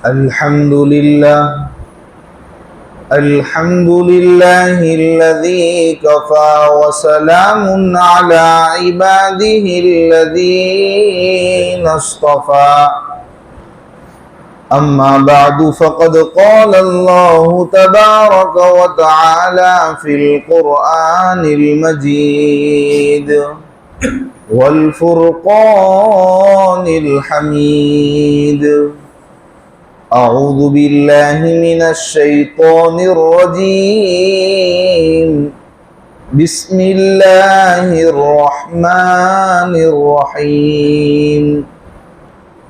الحمد لله الذي كفى وسلام على عباده الذين اصطفى أما بعد فقد قال الله تبارك وتعالى في القرآن المجيد والفرقان الحميد أعوذ بالله من الشيطان الرجيم بسم الله الرحمن الرحيم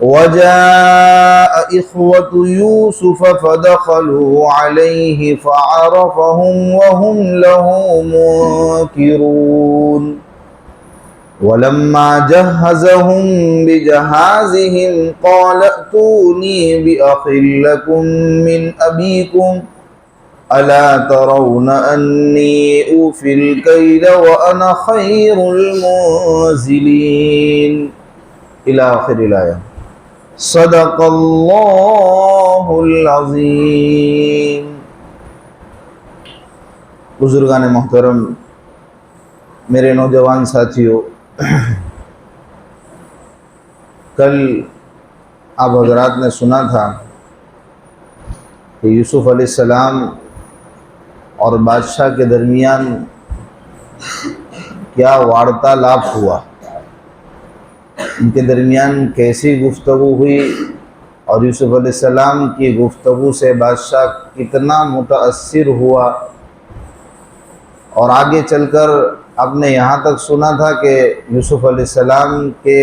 وجاء إخوة يوسف فدخلوا عليه فعرفهم وهم له منكرون ولما جهزهم بجهازهم قال ائتوني بأخ لكم من أبيكم ألا ترون أني أوفي الكيل وأنا خير المنزلين إلى آخر الآية صدق اللہ العظیم۔ بزرگان محترم، میرے نوجوان ساتھیوں، کل آپ حضرات نے سنا تھا کہ یوسف علیہ السلام اور بادشاہ کے درمیان کیا وارتالاب ہوا، ان کے درمیان کیسی گفتگو ہوئی، اور یوسف علیہ السلام کی گفتگو سے بادشاہ کتنا متاثر ہوا، اور آگے چل کر آپ نے یہاں تک سنا تھا کہ یوسف علیہ السلام کے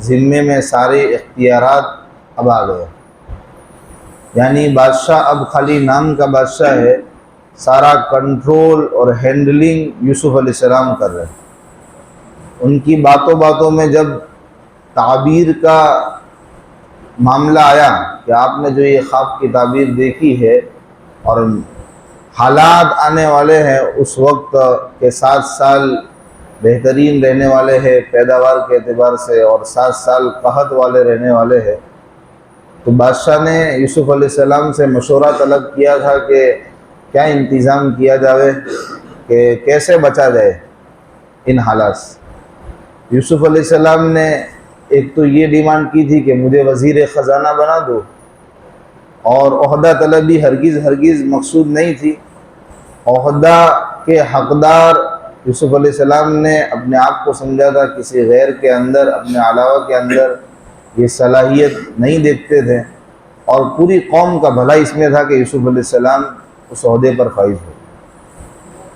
ذمے میں سارے اختیارات اب آ گئے، یعنی بادشاہ اب خالی نام کا بادشاہ ہے، سارا کنٹرول اور ہینڈلنگ یوسف علیہ السلام کر رہے ہیں۔ ان کی باتوں میں جب تعبیر کا معاملہ آیا کہ آپ نے جو یہ خواب کی تعبیر دیکھی ہے اور حالات آنے والے ہیں اس وقت کے 7 سال بہترین رہنے والے ہیں پیداوار کے اعتبار سے، اور 7 سال قحط والے رہنے والے ہیں، تو بادشاہ نے یوسف علیہ السلام سے مشورہ طلب کیا تھا کہ کیا انتظام کیا جائے کہ کیسے بچا جائے ان حالات سے۔ یوسف علیہ السلام نے ایک تو یہ ڈیمانڈ کی تھی کہ مجھے وزیر خزانہ بنا دو، اور عہدہ طلبی ہرگز مقصود نہیں تھی، عہدہ کے حقدار یوسف علیہ السلام نے اپنے آپ کو سمجھا تھا، کسی غیر کے اندر، اپنے علاوہ کے اندر یہ صلاحیت نہیں دیکھتے تھے، اور پوری قوم کا بھلا اس میں تھا کہ یوسف علیہ السلام اس عہدے پر فائز ہو۔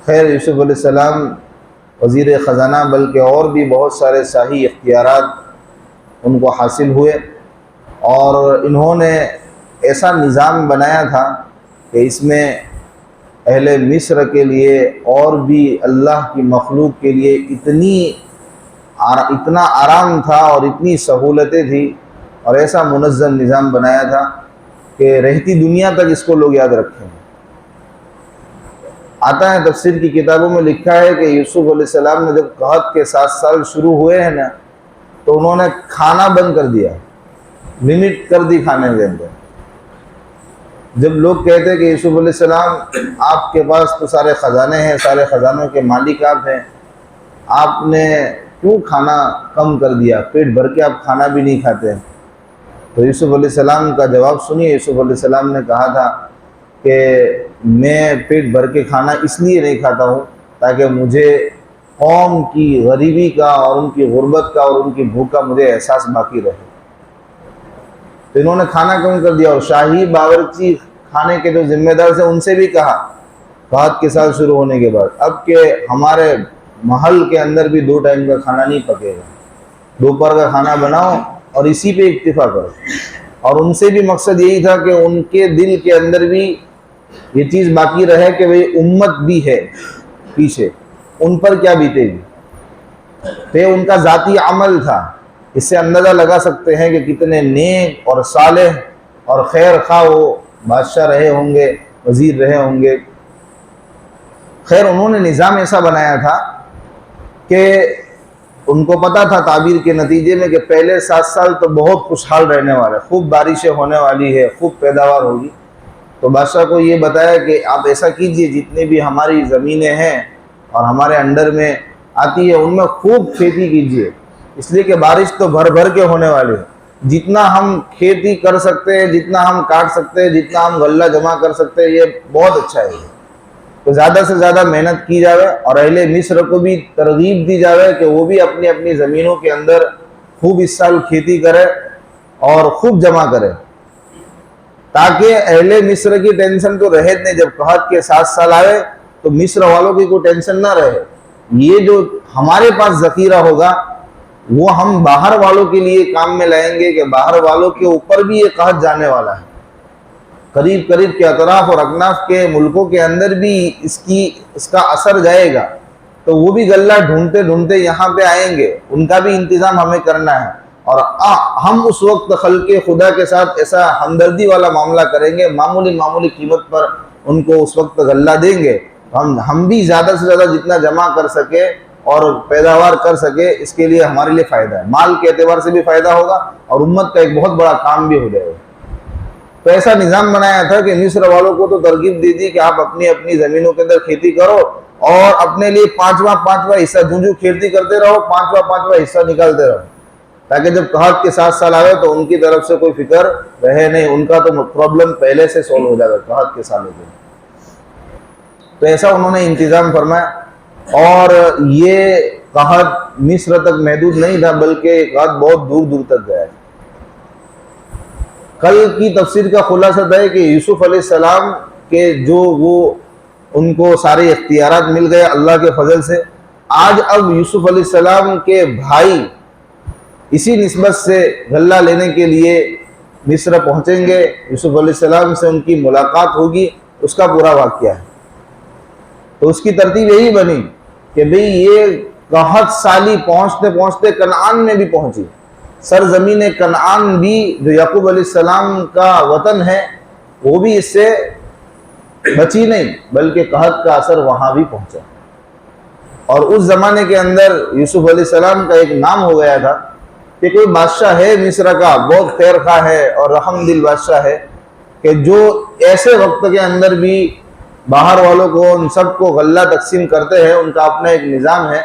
خیر، یوسف علیہ السلام وزیر خزانہ بلکہ اور بھی بہت سارے شاہی اختیارات ان کو حاصل ہوئے، اور انہوں نے ایسا نظام بنایا تھا کہ اس میں اہل مصر کے لیے اور بھی اللہ کی مخلوق کے لیے اتنا آرام تھا اور اتنی سہولتیں تھیں، اور ایسا منظم نظام بنایا تھا کہ رہتی دنیا تک اس کو لوگ یاد رکھیں۔ آتا ہے تفسیر کی کتابوں میں لکھا ہے کہ یوسف علیہ السلام نے جب قحط کے 7 سال شروع ہوئے ہیں نا، تو انہوں نے کھانا بند کر دیا، لمٹ کر دی کھانے کے اندر۔ جب لوگ کہتے کہ یوسف علیہ السلام آپ کے پاس تو سارے خزانے ہیں، سارے خزانوں کے مالک آپ ہیں، آپ نے کیوں کھانا کم کر دیا، پیٹ بھر کے آپ کھانا بھی نہیں کھاتے ہیں؟ تو یوسف علیہ السلام کا جواب سنیے۔ یوسف علیہ السلام نے کہا تھا کہ میں پیٹ بھر کے کھانا اس لیے نہیں کھاتا ہوں تاکہ مجھے قوم کی غریبی کا اور ان کی غربت کا اور ان کی بھوک کا مجھے احساس باقی رہے۔ تو انہوں نے کھانا کم کر دیا، اور شاہی باورچی کھانے کے جو ذمہ دار تھے ان سے بھی کہا قحط کے سال شروع ہونے کے بعد اب کہ ہمارے محل کے اندر بھی 2 ٹائم کا کھانا نہیں پکے گا، دوپہر کا کھانا بناؤ اور اسی پہ اکتفا کرو۔ اور ان سے بھی مقصد یہی تھا کہ ان کے دل کے اندر بھی یہ چیز باقی رہے کہ وہ امت بھی ہے پیچھے، ان پر کیا بیتے گی۔ تو یہ ان کا ذاتی عمل تھا، اس سے اندازہ لگا سکتے ہیں کہ کتنے نیک اور صالح اور خیر خواہ وہ بادشاہ رہے ہوں گے، وزیر رہے ہوں گے۔ خیر، انہوں نے نظام ایسا بنایا تھا کہ ان کو پتا تھا تعبیر کے نتیجے میں کہ پہلے 7 سال تو بہت خوشحال رہنے والا ہے، خوب بارشیں ہونے والی ہے، خوب پیداوار ہوگی. تو بادشاہ کو یہ بتایا کہ آپ ایسا کیجئے، جتنے بھی ہماری زمینیں ہیں اور ہمارے انڈر میں آتی ہے ان میں خوب کھیتی کیجئے، اس لیے کہ بارش تو بھر بھر کے ہونے والی ہے. جتنا ہم کھیتی کر سکتے ہیں، جتنا ہم کاٹ سکتے ہیں، جتنا ہم غلہ جمع کر سکتے ہیں، یہ بہت اچھا ہے. تو زیادہ سے زیادہ محنت کی جاوے اور اہل مصر کو بھی ترغیب دی جاوے کہ وہ بھی اپنی اپنی زمینوں کے اندر خوب اس سال کھیتی کرے اور خوب جمع کرے، تاکہ اہل مصر کی ٹینشن تو رہے نہیں. جب قحط کے 7 سال آئے تو مصر والوں کی کوئی ٹینشن نہ رہے. یہ جو ہمارے پاس ذخیرہ ہوگا وہ ہم باہر والوں کے لیے کام میں لائیں گے کہ باہر والوں کے اوپر بھی یہ قحط جانے والا ہے. قریب قریب کے اطراف اور اکناف کے ملکوں کے اندر بھی اس کا اثر جائے گا، تو وہ بھی غلہ ڈھونڈتے ڈھونڈتے یہاں پہ آئیں گے. ان کا بھی انتظام ہمیں کرنا ہے، اور ہم اس وقت خلق خدا کے ساتھ ایسا ہمدردی والا معاملہ کریں گے، معمولی قیمت پر ان کو اس وقت غلہ دیں گے. ہم بھی زیادہ سے زیادہ جتنا جمع کر سکے اور پیداوار کر سکے، اس کے لیے ہمارے لیے فائدہ ہے. مال کے اعتبار سے بھی فائدہ ہوگا اور امت کا ایک بہت بڑا کام بھی ہو جائے گا. تو ایسا نظام بنایا تھا کہ مصر والوں کو تو ترغیب دی تھی کہ آپ اپنی اپنی زمینوں کے اندر کھیتی کرو اور اپنے لیے پانچواں حصہ جو کھیتی کرتے رہو، پانچواں حصہ نکالتے رہو، تاکہ جب قحط کے 7 سال آئے تو ان کی طرف سے کوئی فکر رہے نہیں. ان کا تو پرابلم پہلے سے سولو ہو جائے گا قحط کے سالوں کے. تو ایسا انہوں نے انتظام فرمایا. اور یہ قحط مصر تک محدود نہیں تھا، بلکہ قحط بہت دور دور تک گیا. کل کی تفسیر کا خلاصہ ہے کہ یوسف علیہ السلام کے ان کو سارے اختیارات مل گئے اللہ کے فضل سے. آج اب یوسف علیہ السلام کے بھائی اسی نسبت سے غلہ لینے کے لیے مصر پہنچیں گے. یوسف علیہ السلام سے ان کی ملاقات ہوگی، اس کا پورا واقعہ ہے. تو اس کی ترتیب یہی بنی کہ بھئی یہ قحط سالی پہنچتے پہنچتے کنعان میں بھی پہنچی. سرزمین کنعان بھی جو یعقوب علیہ السلام کا وطن ہے وہ بھی اس سے بچی نہیں، بلکہ قحط کا اثر وہاں بھی پہنچا. اور اس زمانے کے اندر یوسف علیہ السلام کا ایک نام ہو گیا تھا کہ کوئی بادشاہ ہے مصر کا، بہت خیر خواہ ہے اور رحم دل بادشاہ ہے، کہ جو ایسے وقت کے اندر بھی باہر والوں کو ان سب کو غلہ تقسیم کرتے ہیں. ان کا اپنا ایک نظام ہے،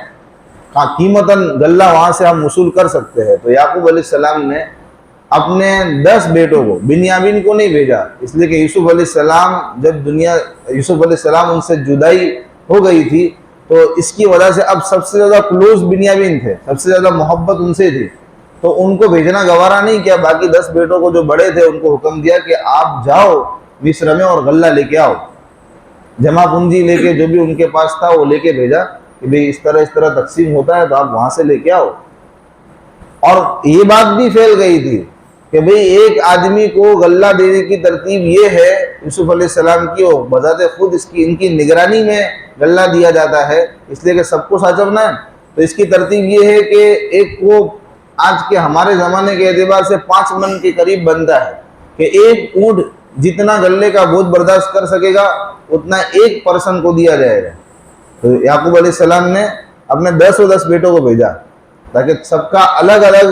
قیمتاً غلہ وہاں سے ہم وصول کر سکتے ہیں. تو یعقوب علیہ السلام نے اپنے 10 بیٹوں کو، بنیامین کو نہیں بھیجا، اس لیے کہ یوسف علیہ السلام ان سے جدائی ہو گئی تھی، تو اس کی وجہ سے اب سب سے زیادہ کلوز بنیامین تھے، سب سے زیادہ محبت ان سے تھی. تو ان کو بھیجنا گوارا نہیں کیا. باقی 10 بیٹوں کو جو بڑے تھے ان کو حکم دیا کہ آپ جاؤ مصر میں اور غلہ لے کے آؤ. جمع پونجی لے کے جو بھی ان کے پاس تھا وہ لے کے بھیجا کہ بھئی اس طرح تقسیم ہوتا ہے تو آپ وہاں سے لے کے آؤ. اور یہ بات بھی پھیل گئی تھی کہ بھئی ایک آدمی کو غلہ دینے کی ترتیب یہ ہے یوسف علیہ السلام کی، وہ بذات خود ان کی نگرانی میں غلہ دیا جاتا ہے، اس لیے کہ سب کو ساچبنا ہے. تو اس کی ترتیب یہ ہے کہ ایک کو آج کے ہمارے زمانے کے اعتبار سے 5 من کے قریب بنتا ہے کہ ایک اونٹ جتنا غلے کا بوجھ برداشت کر سکے گا اتنا ایک پرسن کو دیا جائے گا. تو یعقوب علیہ السلام نے اپنے 10 بیٹوں کو بھیجا تاکہ سب کا الگ الگ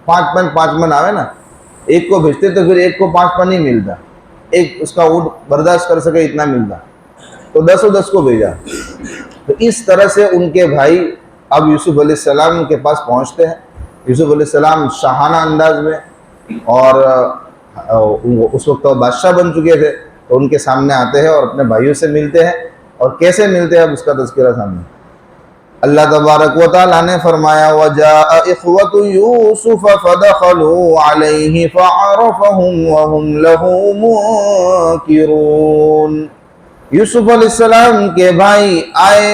5 من آوے نا. ایک کو بھیجتے تو پھر ایک کو 5 من ہی ملتا، ایک اس کا اونٹ برداشت کر سکے اتنا ملتا. تو 10 کو بھیجا. تو اس طرح سے ان کے بھائی اب یوسف علیہ السلام کے پاس پہنچتے ہیں. یوسف علیہ السلام شاہانہ انداز میں، اور اس وقت بادشاہ بن چکے تھے، تو ان کے سامنے آتے ہیں اور اپنے بھائیوں سے ملتے ہیں. اور کیسے ملتے ہیں اب اس کا تذکرہ سامنے. اللہ تبارک و تعالیٰ نے فرمایا وَجَاءَ إِخْوَةُ يُوسُفَ فَدَخَلُوا عَلَيْهِ فَعَرَفَهُمْ وَهُمْ لَهُ مُنْكِرُونَ. یوسف علیہ السلام کے بھائی آئے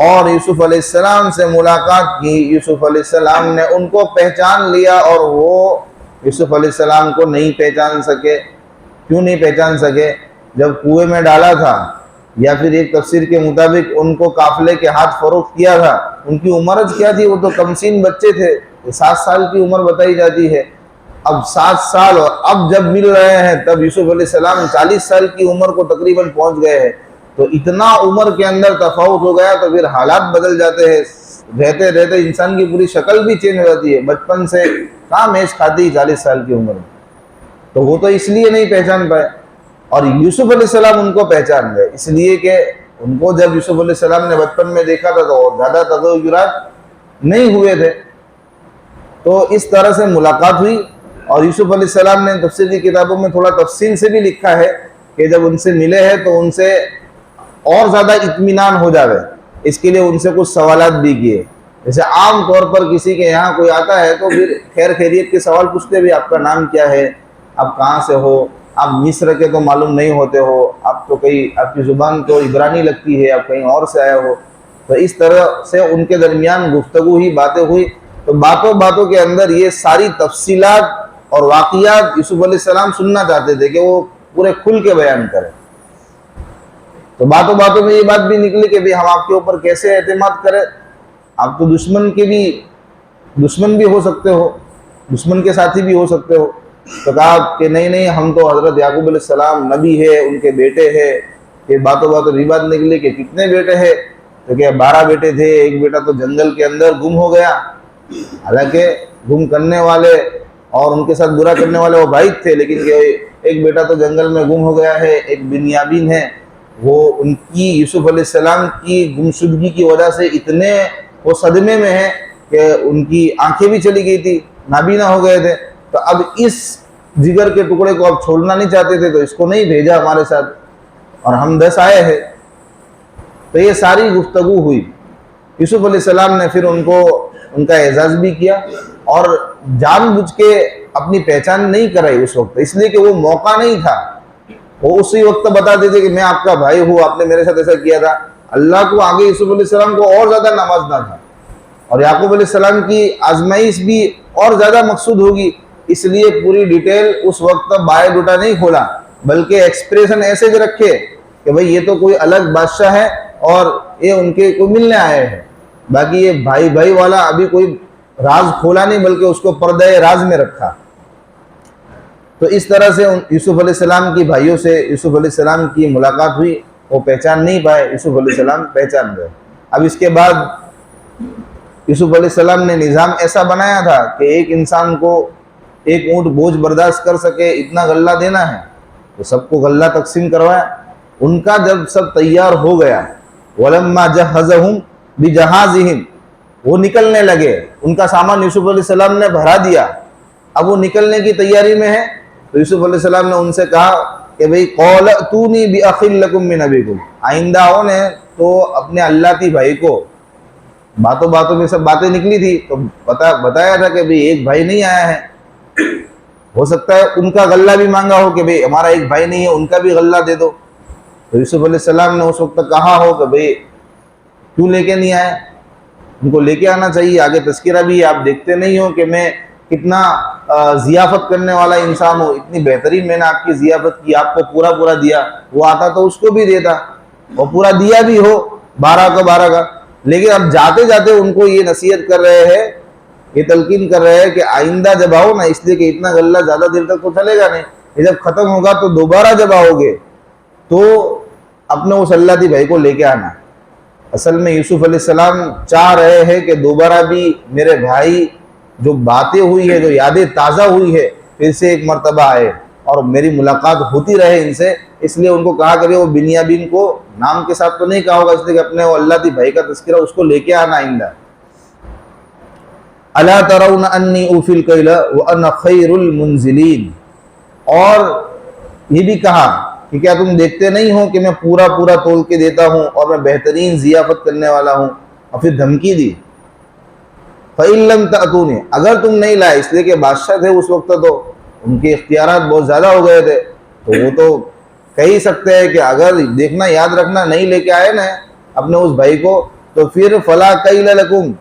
اور یوسف علیہ السلام سے ملاقات کی. یوسف علیہ السلام نے ان کو پہچان لیا اور وہ یوسف علیہ السلام کو نہیں پہچان سکے. کیوں نہیں پہچان سکے؟ جب کنویں میں ڈالا تھا، یا پھر ایک تفسیر کے مطابق ان کو قافلے کے ہاتھ فروخت کیا تھا، ان کی عمر کیا تھی؟ وہ تو کمسین بچے تھے. 7 سال کی عمر بتائی جاتی ہے. اب 7 سال، اور اب جب مل رہے ہیں تب یوسف علیہ السلام 40 سال کی عمر کو تقریباً پہنچ گئے ہیں. تو اتنا عمر کے اندر تفاوت ہو گیا تو پھر حالات بدل جاتے ہیں. رہتے رہتے انسان کی پوری شکل بھی چینج ہو جاتی ہے. بچپن سے کہاں میچ کھاتی 40 سال کی عمر میں. تو وہ تو اس لیے نہیں پہچان پائے. اور یوسف علیہ السلام ان کو پہچان گئے، اس لیے کہ ان کو جب یوسف علیہ السلام نے بچپن میں دیکھا تھا تو زیادہ تغیرات نہیں ہوئے تھے. تو اس طرح سے ملاقات ہوئی. اور یوسف علیہ السلام نے تفسیری کتابوں میں تھوڑا تفصیل سے بھی لکھا ہے کہ جب ان سے ملے ہیں تو ان سے اور زیادہ اطمینان ہو جاوے، اس کے لیے ان سے کچھ سوالات بھی کیے. جیسے عام طور پر کسی کے یہاں کوئی آتا ہے تو پھر خیر خیریت کے سوال پوچھتے بھی، آپ کا نام کیا ہے، آپ کہاں سے ہو، آپ مصر کے تو معلوم نہیں ہوتے ہو، آپ تو کہیں آپ کی زبان تو عبرانی لگتی ہے، آپ کہیں اور سے آئے ہو. تو اس طرح سے ان کے درمیان گفتگو ہی، باتیں ہوئی. تو باتوں باتوں کے اندر یہ ساری تفصیلات اور واقعات یوسف علیہ السلام سننا چاہتے تھے کہ وہ پورے کھل کے بیان کریں. تو باتوں باتوں میں یہ بات بھی نکلی کہ ہم آپ کے اوپر کیسے اعتماد کریں، آپ تو دشمن بھی ہو سکتے ہو، دشمن کے ساتھی بھی ہو سکتے ہو. تو کہا کہ نہیں ہم تو حضرت یعقوب علیہ السلام نبی ہے، ان کے بیٹے ہیں. کہ باتوں باتوں یہ بات نکلی کہ کتنے بیٹے ہیں، تو کہ 12 بیٹے تھے، ایک بیٹا تو جنگل کے اندر گم ہو گیا. حالانکہ گم کرنے والے اور ان کے ساتھ برا کرنے والے وہ بھائی تھے، لیکن کہ ایک بیٹا تو جنگل میں گم ہو گیا ہے. ایک بنیامین ہے، وہ ان کی یوسف علیہ السلام کی گمشدگی کی وجہ سے اتنے وہ صدمے میں ہیں کہ ان کی آنکھیں بھی چلی گئی تھی، نابینا ہو گئے تھے. تو اب اس جگر کے ٹکڑے کو اب چھوڑنا نہیں چاہتے تھے، تو اس کو نہیں بھیجا ہمارے ساتھ، اور ہم 10 آئے ہیں. تو یہ ساری گفتگو ہوئی. یوسف علیہ السلام نے پھر ان کا اعزاز بھی کیا، اور جان بوجھ کے اپنی پہچان نہیں کرائی اس وقت، اس لیے کہ وہ موقع نہیں تھا. وہ اسی وقت بتا دیتے کہ میں آپ کا بھائی ہوں، آپ نے میرے ساتھ ایسا کیا تھا. اللہ کو آگے یوسف علیہ السلام کو اور زیادہ نوازنا تھا، اور یعقوب علیہ السلام کی آزمائش بھی اور زیادہ مقصود ہوگی. اس لیے پوری ڈیٹیل اس وقت بایو ڈیٹا نہیں کھولا، بلکہ ایکسپریشن ایسے بھی رکھے کہ بھئی یہ تو کوئی الگ بادشاہ ہے اور یہ ان کے کو ملنے آئے ہیں. باقی یہ بھائی والا ابھی کوئی راز کھولا نہیں، بلکہ اس کو پردہ راز میں رکھا. تو اس طرح سے یوسف علیہ السلام کی بھائیوں سے یوسف علیہ السلام کی ملاقات ہوئی. وہ پہچان نہیں پائے، یوسف علیہ السلام پہچان گئے. اب اس کے بعد یوسف علیہ السلام نے نظام ایسا بنایا تھا کہ ایک انسان کو ایک اونٹ بوجھ برداشت کر سکے اتنا غلہ دینا ہے، تو سب کو غلہ تقسیم کروایا. ان کا جب سب تیار ہو گیا، وَلَمَّا جَهَّزَهُمْ بِجَهَازِهِمْ، وہ نکلنے لگے، ان کا سامان یوسف علیہ السلام نے بھرا دیا. اب وہ نکلنے کی تیاری میں ہے. تو یوسف علیہ السلام نے ان سے کہا کہ بھئی قَالَ ائْتُونِي بِأَخٍ لَكُم مِّنْ أَبِيكُمْ، آئندہ آؤ نے تو اپنے اللہتی بھائی کو. باتوں باتوں میں سب باتیں نکلی تھی، تو بتایا تھا کہ بھئی ایک بھائی نہیں آیا ہے، ہو سکتا ہے ان کا غلہ بھی مانگا ہو کہ بھئی ہمارا ایک بھائی نہیں ہے، ان کا بھی غلہ دے دو. تو یوسف علیہ السلام نے اس وقت کہا ہو کہ بھئی کیوں لے کے نہیں آئے، ان کو لے کے آنا چاہیے. آگے تذکرہ بھی، آپ دیکھتے نہیں ہو کہ میں کتنا ضیافت کرنے والا انسان ہوں، اتنی بہترین میں نے آپ کی ضیافت کی، آپ کو پورا دیا. وہ آتا تو اس کو بھی دیتا، وہ پورا دیا بھی ہو 12 کا. لیکن اب جاتے جاتے ان کو یہ نصیحت کر رہے ہیں، یہ تلقین کر رہے ہیں کہ آئندہ جب آؤ نا، اس لیے کہ اتنا غلہ زیادہ دیر تک تو چلے گا نہیں، یہ جب ختم ہوگا تو دوبارہ جب آؤ گے تو اپنے اس اللہتی بھائی کو لے کے آنا. اصل میں یوسف علیہ السلام چاہ رہے ہیں کہ دوبارہ بھی میرے بھائی جو باتیں ہوئی ہے، جو یادیں تازہ ہوئی ہے، پھر سے ایک مرتبہ آئے اور میری ملاقات ہوتی رہے ان سے. اس لیے ان کو کہا کہ وہ بنیامین کو نام کے ساتھ تو نہیں کہا ہوگا، اس لیے کہ اپنے وہ اللہتی بھائی کا تذکرہ اس کو لے کے آنا آئندہ. الا ترون انی اوفی الکیل وانا خیر المنزلین، اور یہ بھی کہا کہ کیا تم دیکھتے نہیں ہو کہ میں پورا تول کے دیتا ہوں اور میں بہترین ضیافت کرنے والا ہوں. اور پھر دھمکی دی، فَإِن لَمْ تَأْتُونِ، اگر تم نہیں لائے، اس لیے کہ بادشاہ تھے اس وقت تو ان کے اختیارات بہت زیادہ ہو گئے تھے، تو وہ تو کہہ ہی سکتے ہیں کہ اگر دیکھنا یاد رکھنا نہیں لے کے آئے نا اپنے اس بھائی کو، تو پھر فَلَا كَيْلَ لَكُمْ،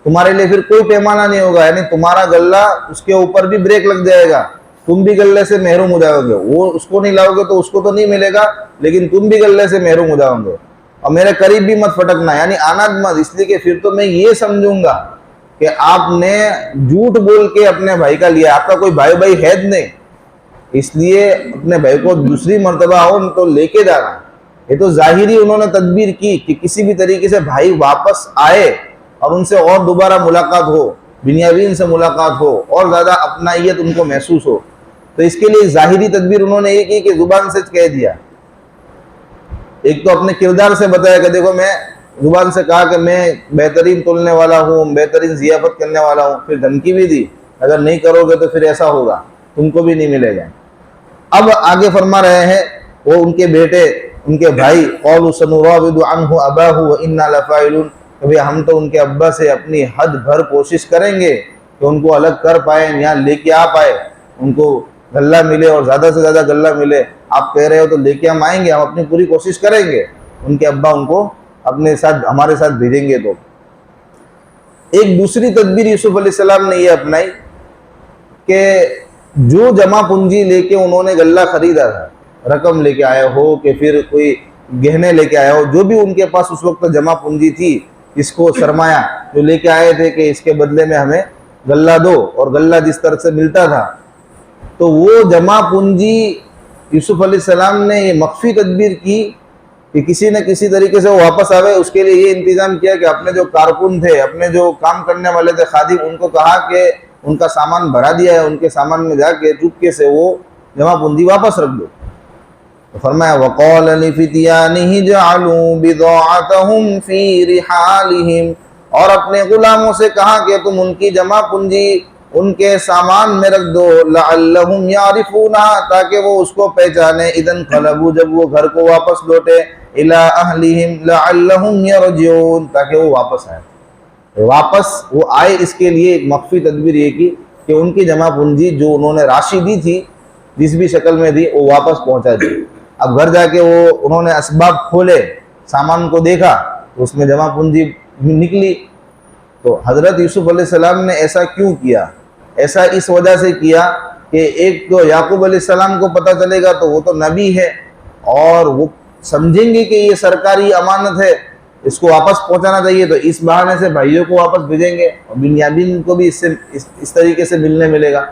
تمہارے لیے پھر کوئی پیمانہ نہیں ہوگا. یعنی تمہارا غلہ اس کے اوپر بھی بریک لگ جائے گا، تم بھی غلے سے محروم ہو جاؤ گے. وہ اس کو نہیں لاؤ گے تو اس کو تو نہیں ملے گا، لیکن تم بھی غلے سے محروم ہو جاؤ گے. اور میرے قریب بھی مت پھٹکنا، یعنی آنا مت، اس لیے کہ پھر تو میں یہ سمجھوں گا کہ آپ نے جھوٹ بول کے اپنے بھائی کا لیا، آپ کا کوئی بھائی ہے نہیں. اس لیے اپنے بھائی کو دوسری مرتبہ آؤ تو لے کے جانا. یہ تو ظاہری انہوں نے تدبیر کی کہ کسی بھی طریقے سے بھائی واپس آئے اور ان سے اور دوبارہ ملاقات ہو، بنیامین سے ملاقات ہو، اور زیادہ اپنائیت ان کو محسوس ہو۔ تو اس کے لیے ظاہری تدبیر انہوں نے یہ کی کہ زبان سے کہہ دیا، ایک تو اپنے کردار سے بتایا کہ دیکھو میں زبان سے کہا کہ میں بہترین تولنے والا ہوں، بہترین ضیافت کرنے والا ہوں، پھر دھمکی بھی دی اگر نہیں کرو گے تو پھر ایسا ہوگا، تم کو بھی نہیں ملے گا۔ اب آگے فرما رہے ہیں وہ ان کے بیٹے، ان کے بھائی، قَالُوا سَنُرَاوِدُ عَنْهُ أَبَاهُ وَإِنَّا لَفَاعِلُونَ، کہ ہم تو ان کے ابا سے اپنی حد بھر کوشش کریں گے کہ ان کو الگ کر پائیں، یہاں لے کے آ پائے، ان کو غلہ ملے اور زیادہ سے زیادہ غلہ ملے۔ آپ کہہ رہے ہو تو لے کے ہم آئیں گے، ہم اپنی پوری کوشش کریں گے، ان کے ابا ان کو اپنے ساتھ ہمارے ساتھ بھیجیں گے۔ تو ایک دوسری تدبیر یوسف علیہ السلام نے یہ اپنائی کہ جو جمع پونجی لے کے انہوں نے غلہ خریدا تھا، رقم لے کے آیا ہو کہ پھر کوئی گہنے لے کے آیا ہو، جو بھی ان کے پاس اس وقت جمع پونجی تھی، اس کو سرمایہ جو لے کے آئے تھے کہ اس کے بدلے میں ہمیں غلہ دو، اور غلہ جس طرح سے ملتا تھا، تو وہ جمع پونجی یوسف علیہ السلام نے یہ مخفی تدبیر کی کہ کسی نہ کسی طریقے سے وہ واپس آوے۔ اس کے لیے یہ انتظام کیا کہ اپنے جو کارکن تھے، اپنے جو کام کرنے والے تھے خادم، ان کو کہا کہ ان کا سامان بھرا دیا ہے، ان کے سامان میں جا کے چپکے سے وہ جمع پونجی واپس رکھ دو۔ تو فرمایا وَقَالَ لِفِتْيَانِهِ اجْعَلُوا بِضَاعَتَهُمْ فِي رِحَالِهِمْ، اور اپنے غلاموں سے کہا کہ تم ان کی جمع پونجی ان کے سامان میں رکھ دو، لَعَلَّهُمْ يَعْرِفُونَهَا، تاکہ وہ اس کو پہچانے، اِذَا انقلبوا، جب وہ گھر کو واپس لوٹے، إِلَىٰ أَهْلِهِمْ لَعَلَّهُمْ يَرْجِعُونَ، تاکہ وہ واپس آئے، واپس وہ آئے۔ اس کے لیے ایک مخفی تدبیر یہ کی کہ ان کی جمع پونجی جو انہوں نے راشی دی تھی، جس بھی شکل میں دی، وہ واپس پہنچا دی۔ اب گھر جا کے وہ انہوں نے اسباب کھولے، سامان کو دیکھا تو اس میں جمع پونجی نکلی۔ تو حضرت یوسف علیہ السلام نے ایسا کیوں کیا؟ ایسا اس وجہ سے کیا کہ ایک تو یعقوب علیہ السلام کو پتہ چلے گا تو وہ تو نبی ہے، اور وہ سمجھیں گے کہ یہ سرکاری امانت ہے، اس کو واپس پہنچانا چاہیے، تو اس بہانے سے بھائیوں کو واپس بھیجیں گے، اور بنیامین کو بھی اس طریقے سے ملنے ملے گا۔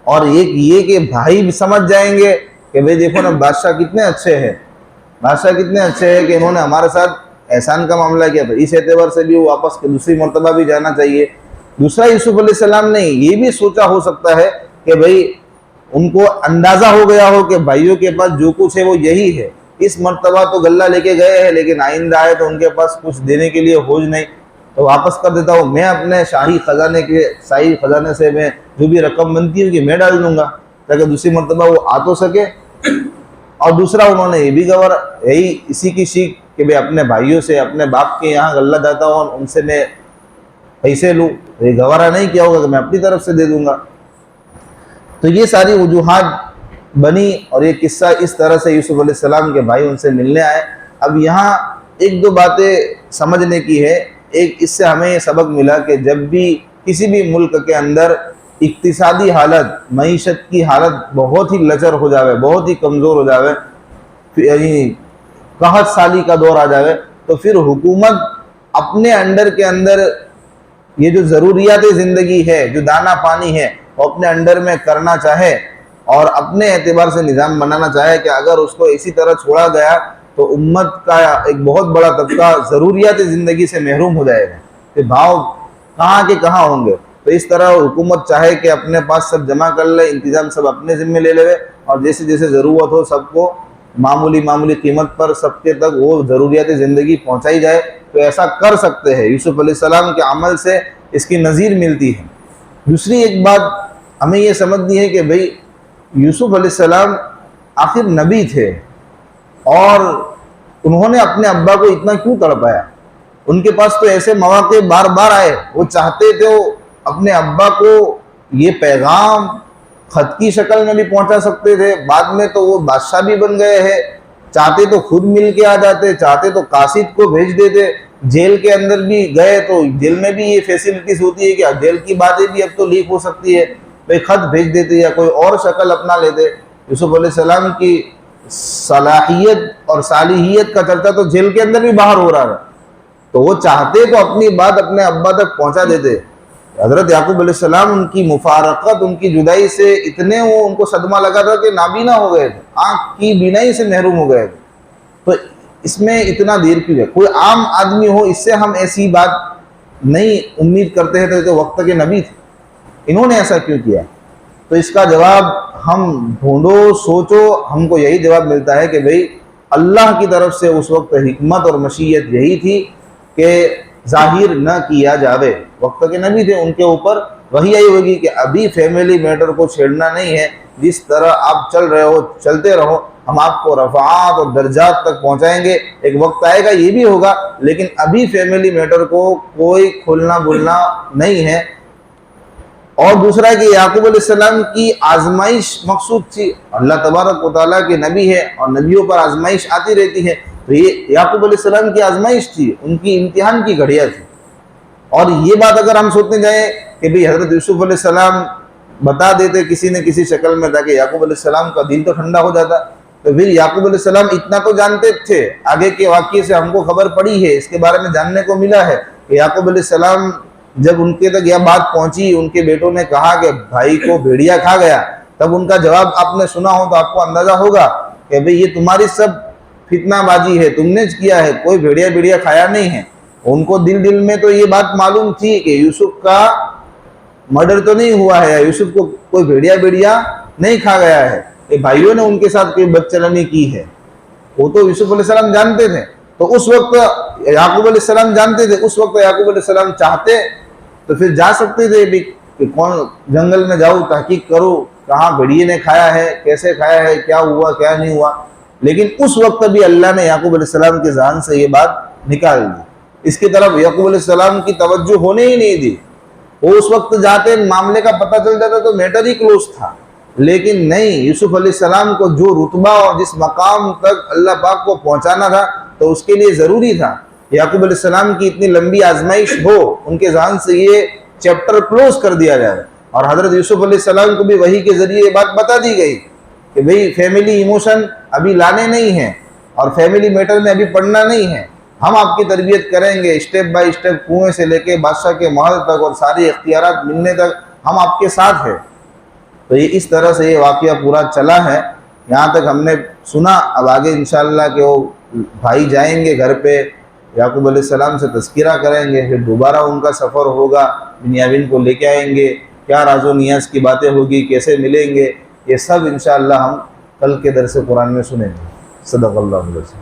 اور ایک یہ کہ بھائی بھی سمجھ جائیں گے کہ بھئی دیکھو نا بادشاہ کتنے اچھے ہیں، بادشاہ کتنے اچھے ہیں کہ انہوں نے ہمارے ساتھ احسان کا معاملہ کیا، تو اس اعتبار سے بھی وہ واپس کے دوسری مرتبہ بھی جانا چاہیے۔ دوسرا، یوسف علیہ السلام نے یہ بھی سوچا ہو سکتا ہے کہ بھئی ان کو اندازہ ہو گیا ہو کہ بھائیوں کے پاس جو کچھ ہے وہ یہی ہے، اس مرتبہ تو غلہ لے کے گئے ہیں لیکن آئندہ آئے تو ان کے پاس کچھ دینے کے لیے ہوج نہیں، تو واپس کر دیتا ہوں، میں اپنے شاہی خزانے سے میں جو بھی رقم بنتی ہے کہ میں ڈال دوں گا، تاکہ دوسری مرتبہ وہ آ تو سکے۔ اور دوسرا، انہوں نے یہ بھی گوارا، یہی اسی کی سیکھ کہ بھئی اپنے بھائیوں سے، اپنے باپ کے یہاں غلہ داتا ہوں ان سے میں پیسے لوں، یہ گوارا نہیں کیا ہوگا کہ میں اپنی طرف سے دے دوں گا۔ تو یہ ساری وجوہات بنی، اور یہ قصہ اس طرح سے یوسف علیہ السلام کے بھائی ان سے ملنے آئے۔ اب یہاں ایک دو باتیں سمجھنے کی ہے۔ ایک، اس سے ہمیں یہ سبق ملا کہ جب بھی کسی بھی ملک کے اندر اقتصادی حالت، معیشت کی حالت بہت ہی لچر ہو جاوے، بہت ہی کمزور ہو جاوے، یعنی قحط سالی کا دور آ جاوے، تو پھر حکومت اپنے انڈر کے اندر یہ جو ضروریات زندگی ہے، جو دانا پانی ہے، وہ اپنے انڈر میں کرنا چاہے اور اپنے اعتبار سے نظام بنانا چاہے کہ اگر اس کو اسی طرح چھوڑا گیا تو امت کا ایک بہت بڑا طبقہ ضروریات زندگی سے محروم ہو جائے گا، کہ بھاؤ کہاں کے کہاں ہوں گے۔ تو اس طرح حکومت چاہے کہ اپنے پاس سب جمع کر لے، انتظام سب اپنے ذمہ لے لے، اور جیسے جیسے ضرورت ہو سب کو معمولی قیمت پر سب کے تک وہ ضروریات زندگی پہنچائی جائے، تو ایسا کر سکتے ہیں۔ یوسف علیہ السلام کے عمل سے اس کی نظیر ملتی ہے۔ دوسری ایک بات ہمیں یہ سمجھنی ہے کہ بھئی یوسف علیہ السلام آخر نبی تھے، اور انہوں نے اپنے ابا کو اتنا کیوں تڑپایا؟ ان کے پاس تو ایسے مواقع بار بار آئے، وہ چاہتے تھے وہ اپنے ابا کو یہ پیغام خط کی شکل میں بھی پہنچا سکتے تھے، بعد میں تو وہ بادشاہ بھی بن گئے ہیں، چاہتے تو خود مل کے آ جاتے، چاہتے تو قاصد کو بھیج دیتے، جیل کے اندر بھی گئے تو جیل میں بھی یہ فیسلٹیز ہوتی ہے کہ جیل کی باتیں بھی اب تو لیک ہو سکتی ہے، بھئی خط بھیج دیتے یا کوئی اور شکل اپنا لیتے۔ یوسف علیہ السلام کی صلاحیت اور صالحیت کا چرچا تو جیل کے اندر بھی باہر ہو رہا ہے، تو وہ چاہتے تو اپنی بات اپنے ابا تک پہنچا دیتے۔ حضرت یعقوب علیہ السلام ان کی مفارقت، ان کی جدائی سے اتنے وہ ان کو صدمہ لگا تھا کہ نابینا ہو گئے تھے، آنکھ کی بینائی سے محروم ہو گئے تھے۔ تو اس میں اتنا دیر کیوں ہے؟ کوئی عام آدمی ہو، اس سے ہم ایسی بات نہیں امید کرتے ہیں تو وقت کے نبی تھے، انہوں نے ایسا کیوں کیا؟ تو اس کا جواب ہم ڈھونڈو، سوچو، ہم کو یہی جواب ملتا ہے کہ بھئی اللہ کی طرف سے اس وقت حکمت اور مشیت یہی تھی کہ ظاہر نہ کیا جاوے۔ وقت کے نبی تھے، ان کے اوپر وہی آئی ہوگی کہ ابھی فیملی میٹر کو چھیڑنا نہیں ہے، جس طرح آپ چل رہے ہو چلتے رہو، ہم آپ کو رفعات اور درجات تک پہنچائیں گے، ایک وقت آئے گا یہ بھی ہوگا، لیکن ابھی فیملی میٹر کو کوئی کھولنا بولنا نہیں ہے۔ اور دوسرا کہ یعقوب علیہ السلام کی آزمائش مقصود تھی، اللہ تبارک و تعالیٰ کے نبی ہے اور نبیوں پر آزمائش آتی رہتی ہے، تو یہ یعقوب علیہ السلام کی آزمائش تھی، ان کی امتحان کی گھڑیاں تھی۔ اور یہ بات اگر ہم سوچنے جائیں کہ بھئی حضرت یوسف علیہ السلام بتا دیتے کسی نہ کسی شکل میں تاکہ یعقوب علیہ السلام کا دل تو ٹھنڈا ہو جاتا، تو پھر یعقوب علیہ السلام اتنا تو جانتے تھے، آگے کے واقعے سے ہم کو خبر پڑی ہے، اس کے بارے میں جاننے کو ملا ہے کہ یعقوب علیہ السلام جب ان کے تک یہ بات پہنچی، ان کے بیٹوں نے کہا کہ بھائی کو بھیڑیا کھا گیا، تب ان کا جواب آپ نے سنا ہو تو آپ کو اندازہ ہوگا کہ بھئی یہ تمہاری سب فتنہ بازی ہے، تم نے کیا ہے، کوئی بھیڑیا کھایا نہیں ہے۔ ان کو دل میں تو یہ بات معلوم تھی کہ یوسف کا مرڈر تو نہیں ہوا ہے، یوسف کو کوئی بھیڑیا نہیں کھا گیا ہے، کہ بھائیوں نے ان کے ساتھ کوئی بدچلنی کی ہے، وہ تو یوسف علیہ السلام جانتے تھے۔ تو اس وقت یعقوب علیہ السلام جانتے تھے، اس وقت یعقوب علیہ السلام چاہتے تو پھر جا سکتے تھے بھی کہ کون جنگل میں جاؤ، تحقیق کرو کہاں بھیڑیے نے کھایا ہے، کیسے کھایا ہے، کیا ہوا کیا نہیں ہوا، لیکن اس وقت بھی اللہ نے یعقوب علیہ السلام کے ذہن سے یہ بات نکال دی، اس کی طرف یعقوب علیہ السلام کی توجہ ہونے ہی نہیں دی۔ وہ اس وقت جاتے معاملے کا پتہ چل جاتا تو میٹر ہی کلوز تھا، لیکن نہیں، یوسف علیہ السلام کو جو رتبہ اور جس مقام تک اللہ پاک کو پہنچانا تھا تو اس کے لیے ضروری تھا یعقوب علیہ السلام کی اتنی لمبی آزمائش ہو، ان کے ذہن سے یہ چیپٹر کلوز کر دیا جائے۔ اور حضرت یوسف علیہ السلام کو بھی وحی کے ذریعے یہ بات بتا دی گئی کہ بھئی فیملی ایموشن ابھی لانے نہیں ہیں اور فیملی میٹر میں ابھی پڑھنا نہیں ہے، ہم آپ کی تربیت کریں گے اسٹیپ بائی اسٹیپ، کنویں سے لے کے بادشاہ کے محل تک اور ساری اختیارات ملنے تک ہم آپ کے ساتھ ہیں۔ تو یہ اس طرح سے یہ واقعہ پورا چلا ہے، یہاں تک ہم نے سنا۔ اب آگے انشاءاللہ کہ وہ بھائی جائیں گے گھر پہ، یعقوب علیہ السلام سے تذکرہ کریں گے، پھر دوبارہ ان کا سفر ہوگا، بنیامین کو لے کے آئیں گے، کیا راز و نیاز کی باتیں ہوگی، کیسے ملیں گے، یہ سب انشاءاللہ ہم کل کے درس قرآن میں سنیں گے۔ صدق اللہ علیہ وسلم۔